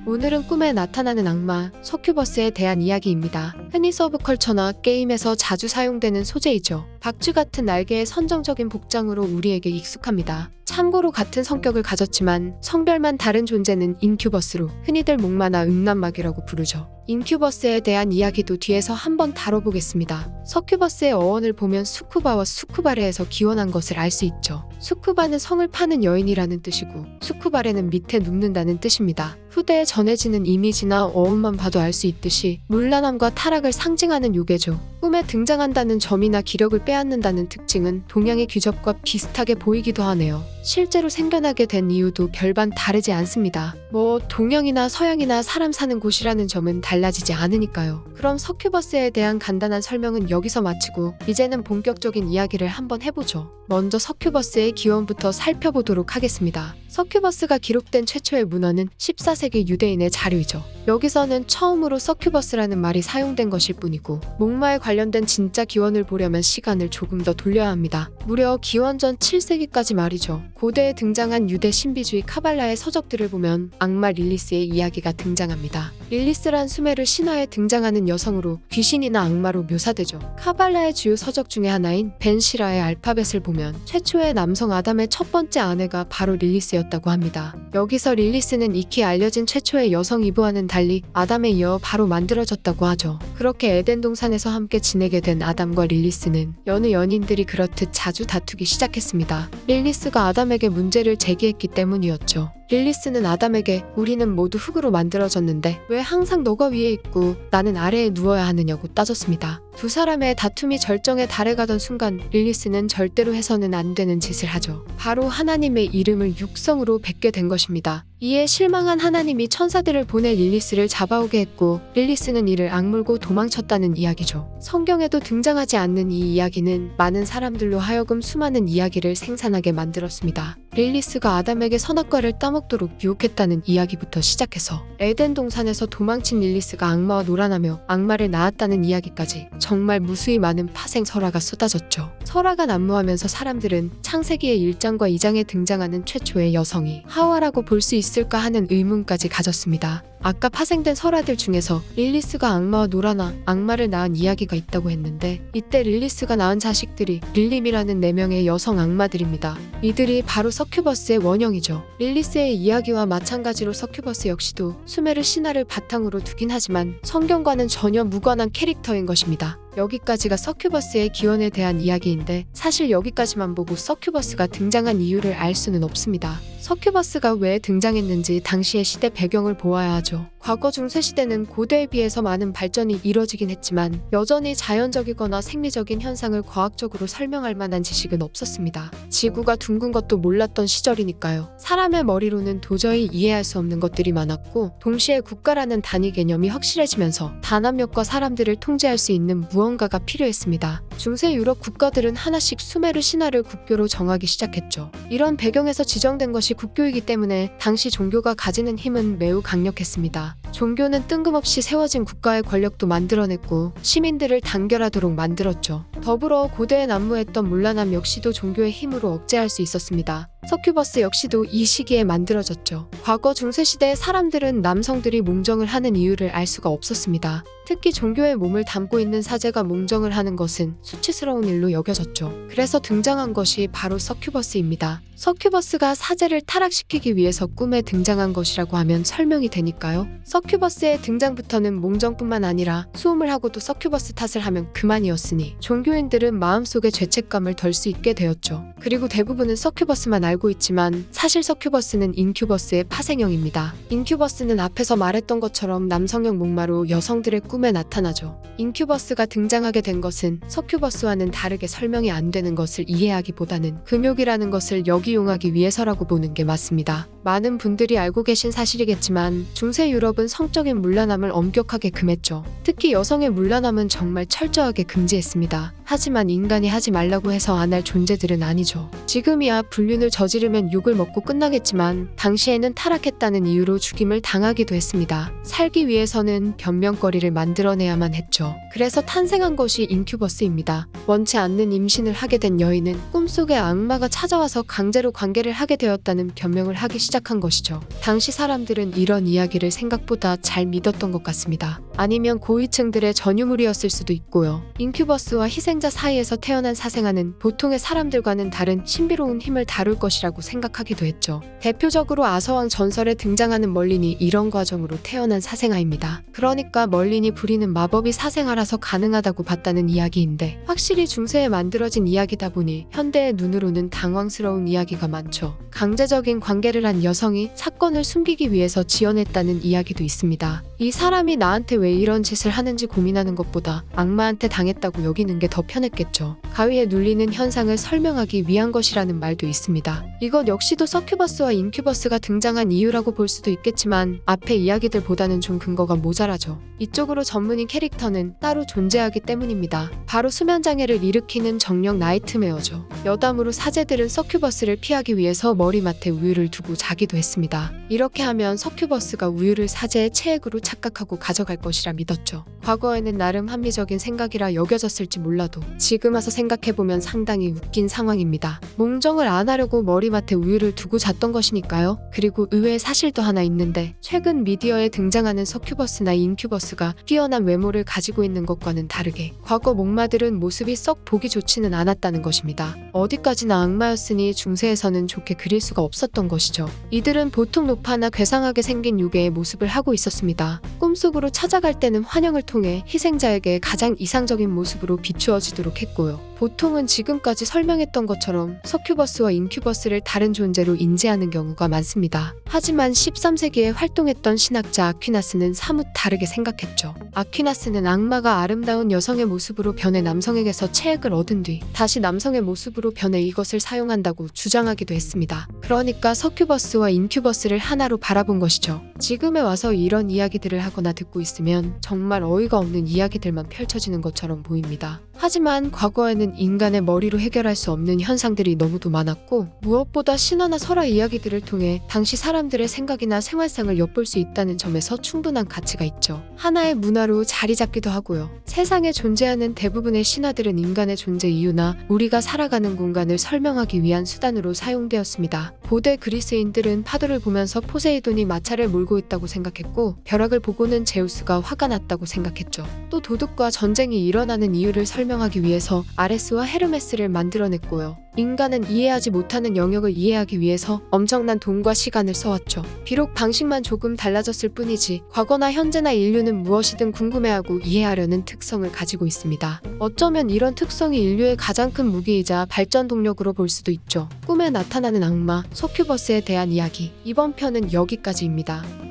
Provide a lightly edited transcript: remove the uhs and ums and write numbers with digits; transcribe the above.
오늘은 꿈에 나타나는 악마, 서큐버스에 대한 이야기입니다. 흔히 서브컬처나 게임에서 자주 사용되는 소재이죠. 박쥐 같은 날개의 선정적인 복장으로 우리에게 익숙합니다. 참고로 같은 성격을 가졌지만 성별만 다른 존재는 인큐버스로 흔히들 목마나 음란마귀라고 부르죠. 인큐버스에 대한 이야기도 뒤에서 한번 다뤄보겠습니다. 서큐버스의 어원을 보면 수쿠바와 수쿠바레에서 기원한 것을 알 수 있죠. 수쿠바는 성을 파는 여인이라는 뜻이고 수쿠바레는 밑에 눕는다는 뜻입니다. 후대에 전해지는 이미지나 어원만 봐도 알 수 있듯이 문란함과 타락을 상징하는 요괴죠. 꿈에 등장한다는 점이나 기력을 빼앗는다는 특징은 동양의 귀접과 비슷하게 보이기도 하네요. 실제로 생겨나게 된 이유도 별반 다르지 않습니다. 동양이나 서양이나 사람 사는 곳이라는 점은 달라지지 않으니까요. 그럼 서큐버스에 대한 간단한 설명은 여기서 마치고 이제는 본격적인 이야기를 한번 해보죠. 먼저 서큐버스의 기원부터 살펴보도록 하겠습니다. 서큐버스가 기록된 최초의 문헌은 14세기 유대인의 자료이죠. 여기서는 처음으로 서큐버스라는 말이 사용된 것일 뿐이고 목마에 관련된 진짜 기원을 보려면 시간을 조금 더 돌려야 합니다. 무려 기원전 7세기까지 말이죠. 고대에 등장한 유대 신비주의 카발라의 서적들을 보면 악마 릴리스의 이야기가 등장합니다. 릴리스란 수메르 신화에 등장하는 여성으로 귀신이나 악마로 묘사되죠. 카발라의 주요 서적 중에 하나인 벤시라의 알파벳을 보면 최초의 남성 아담의 첫 번째 아내가 바로 릴리스였다고 합니다. 여기서 릴리스는 익히 알려진 최초의 여성 이브와는 달리 아담에 이어 바로 만들어졌다고 하죠. 그렇게 에덴 동산에서 함께 지내게 된 아담과 릴리스는 여느 연인들이 그렇듯 자주 다투기 시작했습니다. 릴리스가 아담에게 문제를 제기했기 때문이었죠. 릴리스는 아담에게 우리는 모두 흙으로 만들어졌는데 왜 항상 너가 위에 있고 나는 아래에 누워야 하느냐고 따졌습니다. 두 사람의 다툼이 절정에 달해가던 순간 릴리스는 절대로 해서는 안 되는 짓을 하죠. 바로 하나님의 이름을 육성으로 뱉게 된 것입니다. 이에 실망한 하나님이 천사들을 보내 릴리스를 잡아오게 했고 릴리스는 이를 악물고 도망쳤다는 이야기죠. 성경에도 등장하지 않는 이 이야기는 많은 사람들로 하여금 수많은 이야기를 생산하게 만들었습니다. 릴리스가 아담에게 선악과를 따먹도록 유혹했다는 이야기부터 시작해서 에덴 동산에서 도망친 릴리스가 악마와 놀아나며 악마를 낳았다는 이야기까지 정말 무수히 많은 파생 설화가 쏟아졌죠. 설화가 난무하면서 사람들은 창세기의 1장과 2장에 등장하는 최초의 여성이 하와라고 볼 수 있을까 하는 의문까지 가졌습니다. 아까 파생된 설화들 중에서 릴리스가 악마와 놀아나 악마를 낳은 이야기가 있다고 했는데 이때 릴리스가 낳은 자식들이 릴림이라는 4명의 여성 악마들입니다. 이들이 바로 서큐버스의 원형이죠. 릴리스의 이야기와 마찬가지로 서큐버스 역시도 수메르 신화를 바탕으로 두긴 하지만 성경과는 전혀 무관한 캐릭터인 것입니다. 여기까지가 서큐버스의 기원에 대한 이야기인데 사실 여기까지만 보고 서큐버스가 등장한 이유를 알 수는 없습니다. 서큐버스가 왜 등장했는지 당시의 시대 배경을 보아야 하죠. 과거 중세시대는 고대에 비해서 많은 발전이 이뤄지긴 했지만 여전히 자연적이거나 생리적인 현상을 과학적으로 설명할 만한 지식은 없었습니다. 지구가 둥근 것도 몰랐던 시절이니까요. 사람의 머리로는 도저히 이해할 수 없는 것들이 많았고 동시에 국가라는 단위 개념이 확실해지면서 단합력과 사람들을 통제할 수 있는 무언가가 필요했습니다. 중세 유럽 국가들은 하나씩 수메르 신화를 국교로 정하기 시작했죠. 이런 배경에서 지정된 것이 국교이기 때문에 당시 종교가 가지는 힘은 매우 강력했습니다. 종교는 뜬금없이 세워진 국가의 권력도 만들어냈고 시민들을 단결하도록 만들었죠. 더불어 고대에 난무했던 문란함 역시도 종교의 힘으로 억제할 수 있었습니다. 서큐버스 역시도 이 시기에 만들어졌죠. 과거 중세시대의 사람들은 남성들이 몽정을 하는 이유를 알 수가 없었습니다. 특히 종교의 몸을 담고 있는 사제가 몽정을 하는 것은 수치스러운 일로 여겨졌죠. 그래서 등장한 것이 바로 서큐버스입니다. 서큐버스가 사제를 타락시키기 위해서 꿈에 등장한 것이라고 하면 설명이 되니까요. 서큐버스의 등장부터는 몽정뿐만 아니라 수음을 하고도 서큐버스 탓을 하면 그만이었으니 종교인들은 마음속에 죄책감을 덜 수 있게 되었죠. 그리고 대부분은 서큐버스만 알고 있지만 사실 서큐버스는 인큐버스의 파생형입니다. 인큐버스는 앞에서 말했던 것처럼 남성형 목마로 여성들의 꿈에 나타나죠. 인큐버스가 등장하게 된 것은 서큐버스와는 다르게 설명이 안 되는 것을 이해하기보다는 금욕이라는 것을 역이용하기 위해서라고 보는 게 맞습니다. 많은 분들이 알고 계신 사실이겠지만 중세 유럽은 성적인 문란함을 엄격하게 금했죠. 특히 여성의 문란함은 정말 철저하게 금지했습니다. 하지만 인간이 하지 말라고 해서 안 할 존재들은 아니죠. 지금이야 불륜을 저지르면 욕을 먹고 끝나겠지만 당시에는 타락했다는 이유로 죽임을 당하기도 했습니다. 살기 위해서는 변명거리를 만들어내야만 했죠. 그래서 탄생한 것이 인큐버스입니다. 원치 않는 임신을 하게 된 여인은 꿈속에 악마가 찾아와서 강제로 관계를 하게 되었다는 변명을 하기 시작한 것이죠. 당시 사람들은 이런 이야기를 생각보다 잘 믿었던 것 같습니다. 아니면 고위층들의 전유물이었을 수도 있고요. 인큐버스와 희생자 사이에서 태어난 사생아는 보통의 사람들과는 다른 신비로운 힘을 다룰 것이라고 생각하기도 했죠. 대표적으로 아서왕 전설에 등장하는 멀린이 이런 과정으로 태어난 사생아입니다. 그러니까 멀린이 부리는 마법이 사생아라서 가능하다고 봤다는 이야기인데 확실히 중세에 만들어진 이야기다 보니 현대의 눈으로는 당황스러운 이야기가 많죠. 강제적인 관계를 한 여성이 사건을 숨기기 위해서 지어냈다는 이야기도 있습니다. 이 사람이 나한테 왜 이런 짓을 하는지 고민하는 것보다 악마한테 당했다고 여기는 게 더 편했겠죠. 가위에 눌리는 현상을 설명하기 위한 것이라는 말도 있습니다. 이것 역시도 서큐버스와 인큐버스가 등장한 이유라고 볼 수도 있겠지만 앞의 이야기들보다는 좀 근거가 모자라죠. 이쪽으로 전문인 캐릭터는 따로 존재하기 때문입니다. 바로 수면장애를 일으키는 정령 나이트메어죠. 여담으로 사제들은 서큐버스를 피하기 위해서 머리맡에 우유를 두고 자기도 했습니다. 이렇게 하면 서큐버스가 우유를 사제의 체액으로 착각하고 가져갈 것이라 믿었죠. 과거에는 나름 합리적인 생각이라 여겨졌을지 몰라도 지금 와서 생각해보면 상당히 웃긴 상황입니다. 몽정을 안 하려고 머리맡에 우유를 두고 잤던 것이니까요. 그리고 의외의 사실도 하나 있는데 최근 미디어에 등장하는 서큐버스나 인큐버스가 뛰어난 외모를 가지고 있는 것과는 다르게 과거 목마들은 모습이 썩 보기 좋지는 않았다는 것입니다. 어디까지나 악마였으니 중세에서는 좋게 그릴 수가 없었던 것이죠. 이들은 보통 노파나 괴상하게 생긴 요괴의 모습을 하고 있었습니다. 꿈속으로 찾아갈 때는 환영을 통해 희생자에게 가장 이상적인 모습으로 비추어지도록 했고요. 보통은 지금까지 설명했던 것처럼 서큐버스와 인큐버스를 다른 존재로 인지하는 경우가 많습니다. 하지만 13세기에 활동했던 신학자 아퀴나스는 사뭇 다르게 생각했죠. 아퀴나스는 악마가 아름다운 여성의 모습으로 변해 남성에게서 체액을 얻은 뒤 다시 남성의 모습으로 변해 이것을 사용한다고 주장하기도 했습니다. 그러니까 서큐버스와 인큐버스를 하나로 바라본 것이죠. 지금에 와서 이런 이야기들을 하거나 듣고 있으면 정말 어이가 없는 이야기들만 펼쳐지는 것처럼 보입니다. 하지만 과거에는 인간의 머리로 해결할 수 없는 현상들이 너무도 많았고 무엇보다 신화나 설화 이야기들을 통해 당시 사람들의 생각이나 생활상을 엿볼 수 있다는 점에서 충분한 가치가 있죠. 하나의 문화로 자리 잡기도 하고요. 세상에 존재하는 대부분의 신화들은 인간의 존재 이유나 우리가 살아가는 공간을 설명하기 위한 수단으로 사용되었습니다. 고대 그리스인들은 파도를 보면서 포세이돈이 마차를 몰고 있다고 생각했고 벼락을 보고는 제우스가 화가 났다고 생각했죠. 또 도둑과 전쟁이 일어나는 이유를 설명하기 위해서 아레스와 헤르메스를 만들어냈고요. 인간은 이해하지 못하는 영역을 이해하기 위해서 엄청난 돈과 시간을 써왔죠. 비록 방식만 조금 달라졌을 뿐이지 과거나 현재나 인류는 무엇이든 궁금해하고 이해하려는 특성을 가지고 있습니다. 어쩌면 이런 특성이 인류의 가장 큰 무기이자 발전 동력으로 볼 수도 있죠. 꿈에 나타나는 악마, 서큐버스에 대한 이야기. 이번 편은 여기까지입니다.